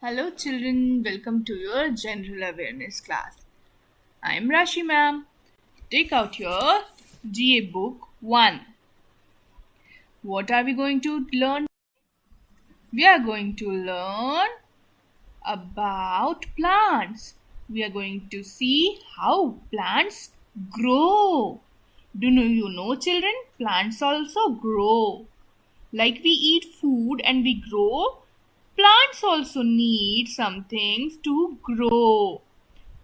Hello children, welcome to your general awareness class. I am Rashi ma'am. Take out your GA book 1. What are we going to learn? We are going to learn about plants. We are going to see how plants grow. You know children? Plants also grow. Like we eat food and we grow, plants also need some things to grow.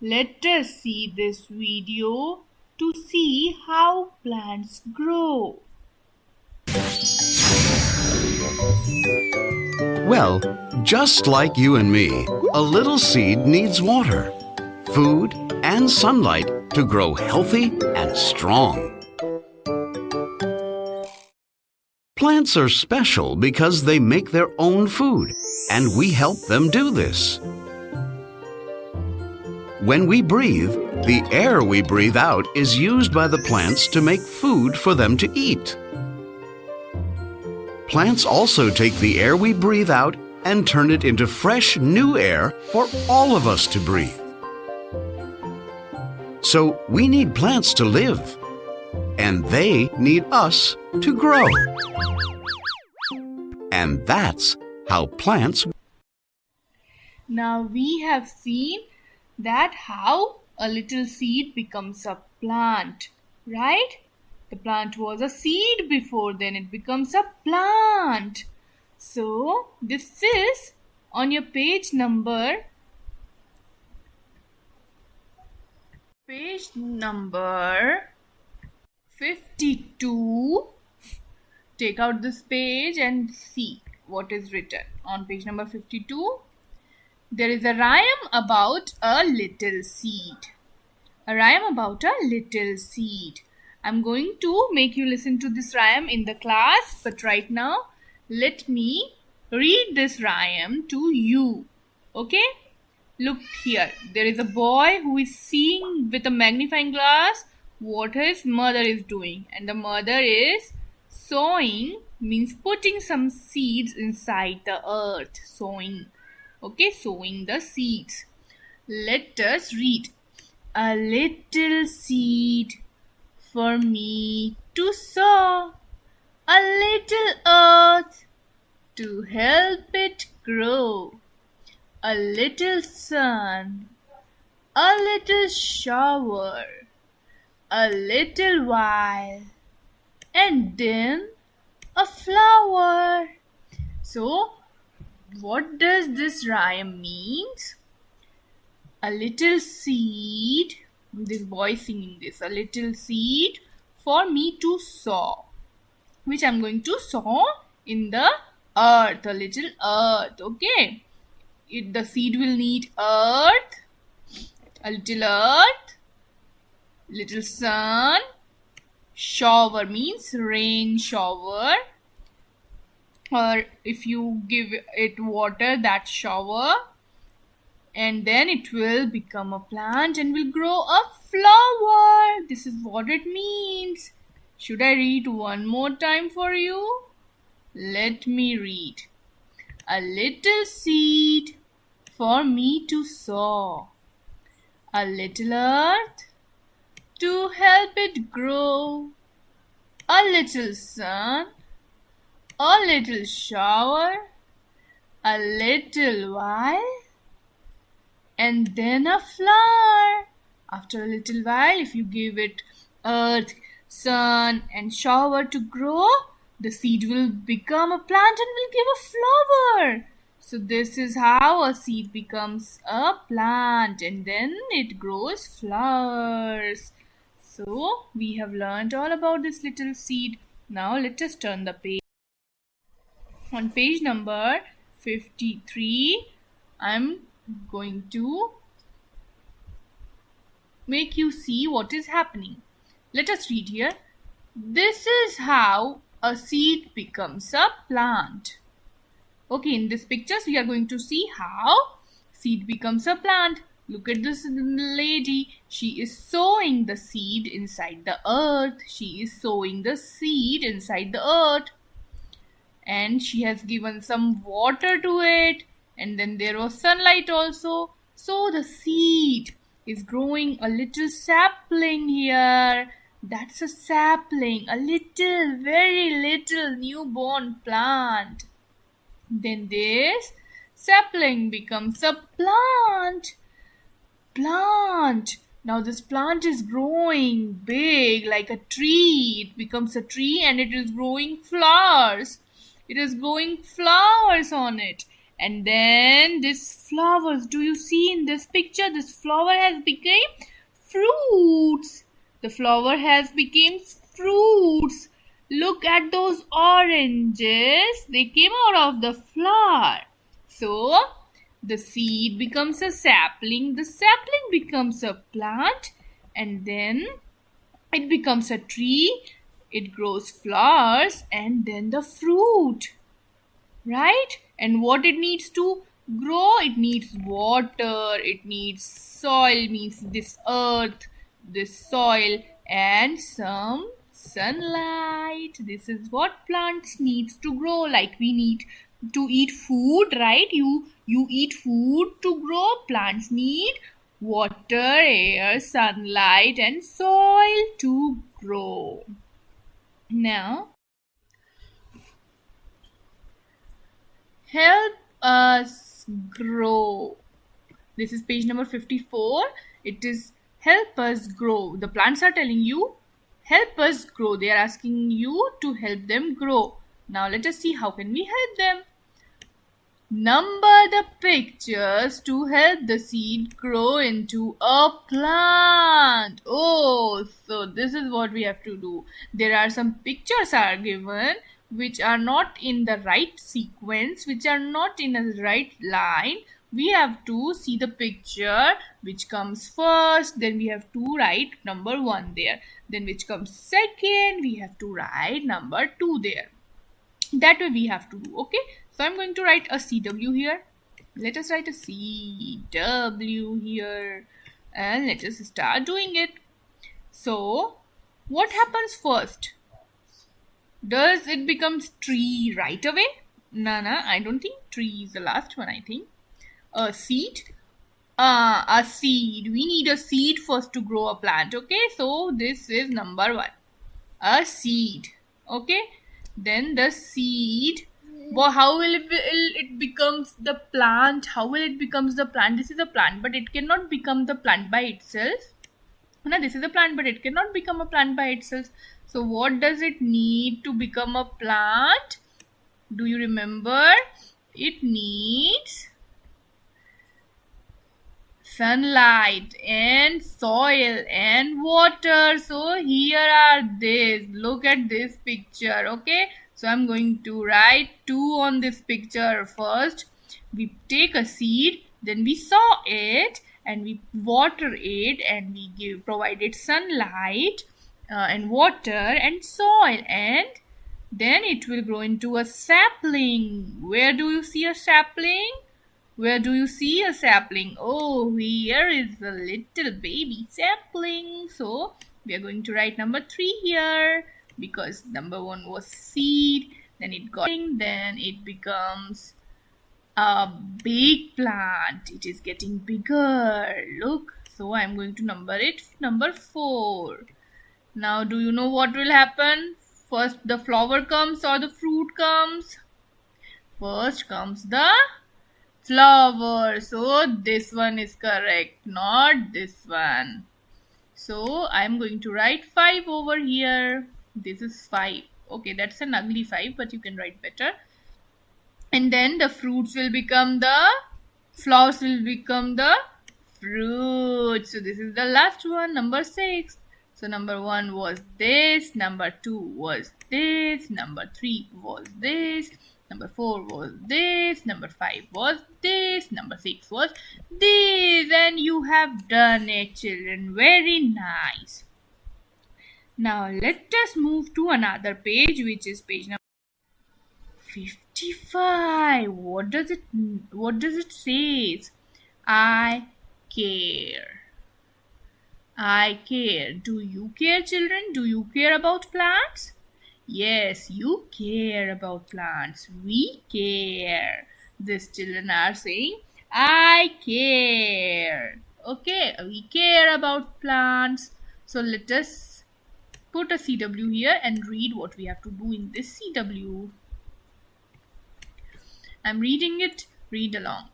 Let us see this video to see how plants grow. Well, just like you and me, a little seed needs water, food, and sunlight to grow healthy and strong. Plants are special because they make their own food, and we help them do this. When we breathe, the air we breathe out is used by the plants to make food for them to eat. Plants also take the air we breathe out and turn it into fresh, new air for all of us to breathe. So we need plants to live, and they need us to grow. And that's how plants. Now we have seen that how a little seed becomes a plant, right? The plant was a seed before, then it becomes a plant. So this is on your page number 52. Take out this page and see what is written on page number 52. There is a rhyme about a little seed. A rhyme about a little seed. I'm going to make you listen to this rhyme in the class, but right now let me read this rhyme to you. Okay? Look here. There is a boy who is seeing with a magnifying glass what his mother is doing, and the mother is sowing, means putting some seeds inside the earth. Sowing. Okay, sowing the seeds. Let us read. A little seed for me to sow, a little earth to help it grow, a little sun, a little shower, a little while, and then a flower. So, what does this rhyme means? A little seed, this boy singing this, a little seed for me to sow, which I'm going to sow in the earth, a little earth, okay? The seed will need earth, little sun, shower means rain shower, or if you give it water, that shower, and then it will become a plant and will grow a flower. This is what it means. Should I read one more time for you? Let me read. A little seed for me to sow, a little earth to help it grow, a little sun, a little shower, a little while, and then a flower. After a little while, if you give it earth, sun, and shower to grow, the seed will become a plant and will give a flower. So this is how a seed becomes a plant, and then it grows flowers. So we have learned all about this little seed. Now let us turn the page. On page number 53, I'm going to make you see what is happening. Let us read here. This is how a seed becomes a plant. Okay, in this pictures we are going to see how seed becomes a plant. Look at this lady. She is sowing the seed inside the earth. She is sowing the seed inside the earth. And she has given some water to it. and then there was sunlight also. So the seed is growing a little sapling here. That's a sapling, a little, very little newborn plant. Then this sapling becomes a plant. Now this plant is growing big like a tree. It becomes a tree and it is growing flowers. It is growing flowers on it. And then this flowers, do you see in this picture, this flower has become fruits. The flower has become fruits. Look at those oranges. They came out of the flower. So the seed becomes a sapling, the sapling becomes a plant, and then it becomes a tree, it grows flowers, and then the fruit, right? And what it needs to grow? It needs water, it needs soil, means this earth, this soil, and some sunlight. This is what plants needs to grow. Like we need to eat food, right? You eat food to grow. Plants need water, air, sunlight, and soil to grow. Now help us grow. This is page number 54. It is help us grow. The plants are telling you help us grow. They are asking you to help them grow. Now let us see how can we help them. Number the pictures to help the seed grow into a plant. Oh, so this is what we have to do. There are some pictures are given which are not in the right sequence, which are not in a right line. We have to see the picture which comes first, then we have to write number 1 there. Then which comes second, we have to write number 2 there. That way we have to do, okay? So I'm going to write a CW here. Let us write a CW here and let us start doing it. So what happens first? Does it becomes tree right away? No, I don't think tree is the last one, I think. A seed? A seed. We need a seed first to grow a plant, okay? So this is number 1. A seed, okay? Then the seed. Well, how will it becomes the plant? How will it becomes the plant? This is a plant, but it cannot become the plant by itself. No, this is a plant, but it cannot become a plant by itself. So what does it need to become a plant? Do you remember? It needs sunlight and soil and water. So here are this. Look at this picture, okay? So I'm going to write 2 on this picture first. We take a seed, then we sow it and we water it and we provide it sunlight and water and soil, and then it will grow into a sapling. Where do you see a sapling? Where do you see a sapling? Oh, here is a little baby sapling. So we are going to write number 3 here, because number 1 was seed, then it becomes a big plant. It is getting bigger. Look, so I'm going to number it number 4. Now do you know what will happen? First the flower comes or the fruit comes? First comes the flower. So this one is correct, not this one. So I'm going to write 5 over here. This is 5. Okay, that's an ugly 5, but you can write better. And then the fruits will become the flowers will become the fruit. So this is the last one, number 6. So number 1 was this, number 2 was this, number 3 was this, number 4 was this, number 5 was this, number 6 was this. And you have done it, children. Very nice. Now let us move to another page, which is page number 55. What does it say? I care. I care. Do you care, children? Do you care about plants? Yes, you care about plants. We care. These children are saying, I care. Okay, we care about plants. So let us put a CW here and read what we have to do in this CW. I'm reading it. Read along.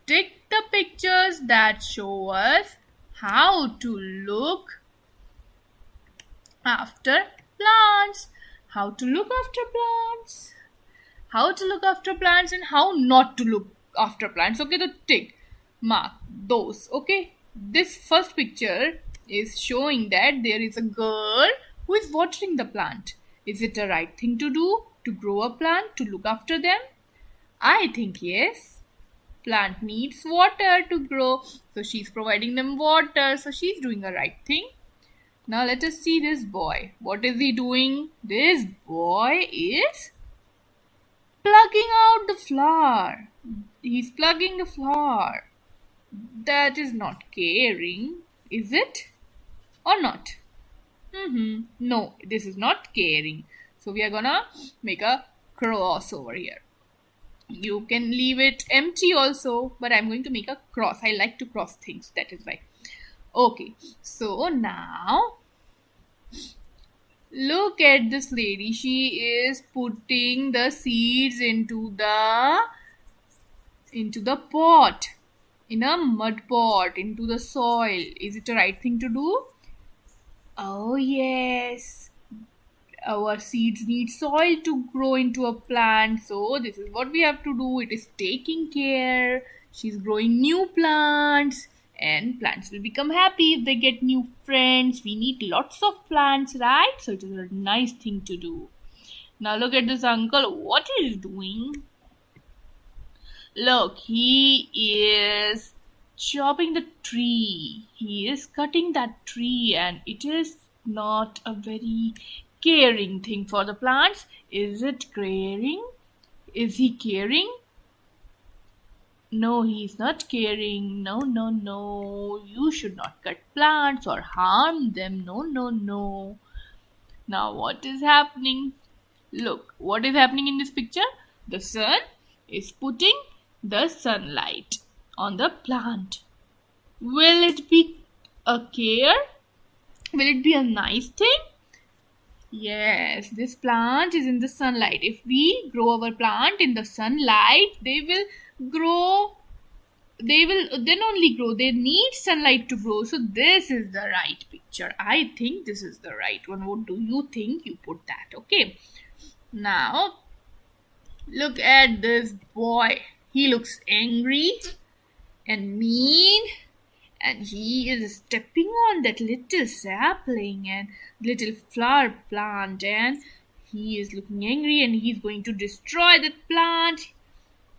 Take the pictures that show us how to look after plants. How to look after plants. How to look after plants and how not to look after plants. Okay, the tick mark those. Okay, this first picture is showing that there is a girl who is watering the plant. Is it a right thing to do to grow a plant, to look after them? I think yes. Plant needs water to grow, so she's providing them water, so she's doing the right thing. Now let us see this boy. What is he doing? This boy is plugging out the flower. He's plugging the flower. That is not caring, is it? Or not? No, this is not caring. So we are gonna make a cross over here. You can leave it empty also, but I'm going to make a cross. I like to cross things, that is why. Okay, so now look at this lady. She is putting the seeds into the pot, in a mud pot, into the soil. Is it the right thing to do? Oh yes, our seeds need soil to grow into a plant, so this is what we have to do. It is taking care. She's growing new plants, and plants will become happy if they get new friends. We need lots of plants, right? So it is a nice thing to do. Now look at this uncle. What is he doing? Look, he is chopping the tree. He is cutting that tree, and it is not a very caring thing for the plants. Is it caring? Is he caring? No, he's not caring. No, no, no. You should not cut plants or harm them. No, no, no. Now, what is happening? Look, what is happening in this picture? The sun is putting the sunlight on the plant. Will it be a care? Will it be a nice thing? Yes, this plant is in the sunlight. If we grow our plant in the sunlight, they will grow. They will then only grow. They need sunlight to grow. So this is the right picture. I think this is the right one. What do you think? You put that. Okay. Now, look at this boy. He looks angry and mean, and he is stepping on that little sapling and little flower plant, and he is looking angry and he's going to destroy that plant.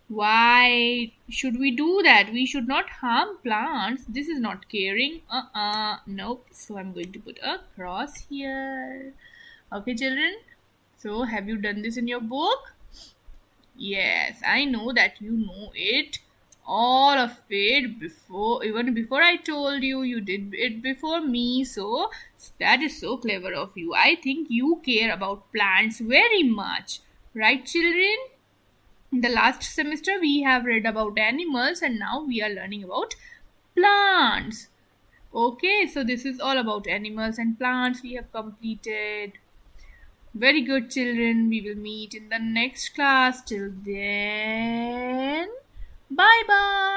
Why should we do that? We should not harm plants. This is not caring. Nope. So I'm going to put a cross here. Okay, children. So have you done this in your book? Yes, I know that you know it. All of it before, even before I told you, you did it before me. So that is so clever of you. I think you care about plants very much. Right, children? In the last semester, we have read about animals, and now we are learning about plants. Okay, so this is all about animals and plants we have completed. Very good, children. We will meet in the next class. Till then, bye bye.